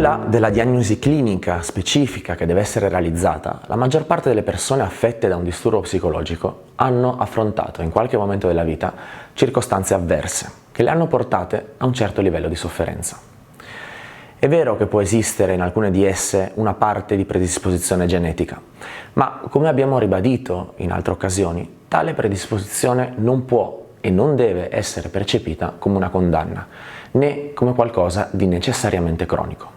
nulla della diagnosi clinica specifica che deve essere realizzata, la maggior parte delle persone affette da un disturbo psicologico hanno affrontato in qualche momento della vita circostanze avverse che le hanno portate a un certo livello di sofferenza. È vero che può esistere in alcune di esse una parte di predisposizione genetica, ma come abbiamo ribadito in altre occasioni, tale predisposizione non può e non deve essere percepita come una condanna, né come qualcosa di necessariamente cronico.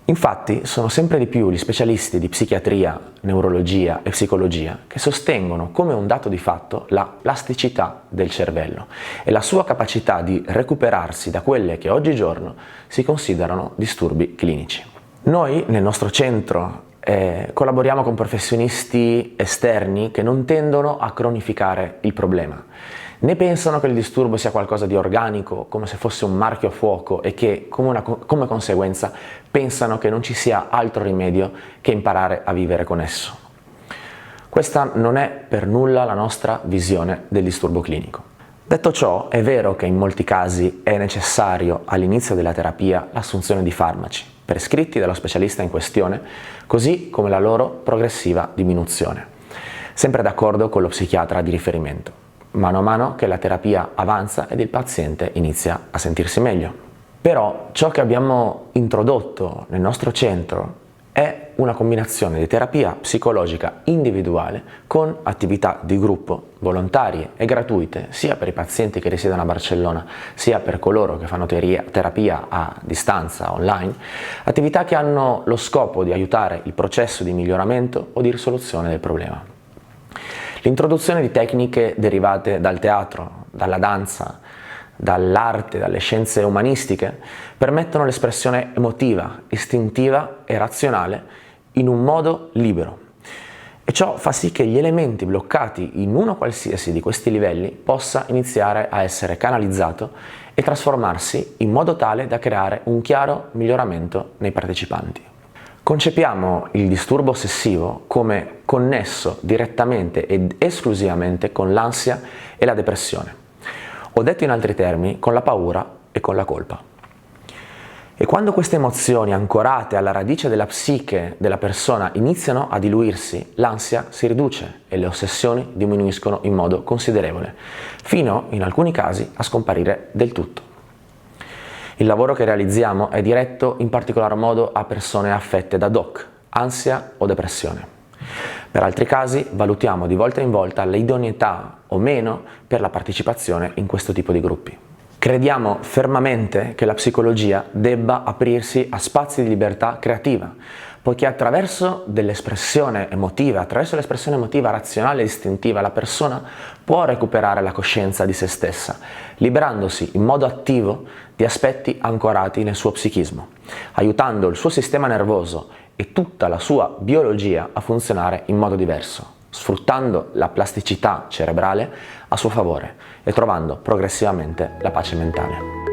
Infatti, sono sempre di più gli specialisti di psichiatria, neurologia e psicologia che sostengono come un dato di fatto la plasticità del cervello e la sua capacità di recuperarsi da quelle che oggigiorno si considerano disturbi clinici. Noi, nel nostro centro, collaboriamo con professionisti esterni che non tendono a cronificare il problema, né pensano che il disturbo sia qualcosa di organico, come se fosse un marchio a fuoco e che, come conseguenza, pensano che non ci sia altro rimedio che imparare a vivere con esso. Questa non è per nulla la nostra visione del disturbo clinico. Detto ciò, è vero che in molti casi è necessario all'inizio della terapia l'assunzione di farmaci, prescritti dallo specialista in questione, così come la loro progressiva diminuzione, sempre d'accordo con lo psichiatra di riferimento, mano a mano che la terapia avanza ed il paziente inizia a sentirsi meglio. Però ciò che abbiamo introdotto nel nostro centro è una combinazione di terapia psicologica individuale con attività di gruppo volontarie e gratuite sia per i pazienti che risiedono a Barcellona sia per coloro che fanno terapia a distanza online, attività che hanno lo scopo di aiutare il processo di miglioramento o di risoluzione del problema. L'introduzione di tecniche derivate dal teatro, dalla danza, dall'arte, dalle scienze umanistiche permettono l'espressione emotiva, istintiva e razionale in un modo libero. E ciò fa sì che gli elementi bloccati in uno qualsiasi di questi livelli possa iniziare a essere canalizzato e trasformarsi in modo tale da creare un chiaro miglioramento nei partecipanti. Concepiamo il disturbo ossessivo come connesso direttamente ed esclusivamente con l'ansia e la depressione, o detto in altri termini, con la paura e con la colpa. E quando queste emozioni ancorate alla radice della psiche della persona iniziano a diluirsi, l'ansia si riduce e le ossessioni diminuiscono in modo considerevole, fino in alcuni casi a scomparire del tutto. Il lavoro che realizziamo è diretto in particolar modo a persone affette da DOC, ansia o depressione. Per altri casi valutiamo di volta in volta l'idoneità o meno per la partecipazione in questo tipo di gruppi. Crediamo fermamente che la psicologia debba aprirsi a spazi di libertà creativa, poiché attraverso l'espressione emotiva razionale e istintiva, la persona può recuperare la coscienza di se stessa, liberandosi in modo attivo di aspetti ancorati nel suo psichismo, aiutando il suo sistema nervoso e tutta la sua biologia a funzionare in modo diverso, sfruttando la plasticità cerebrale a suo favore e trovando progressivamente la pace mentale.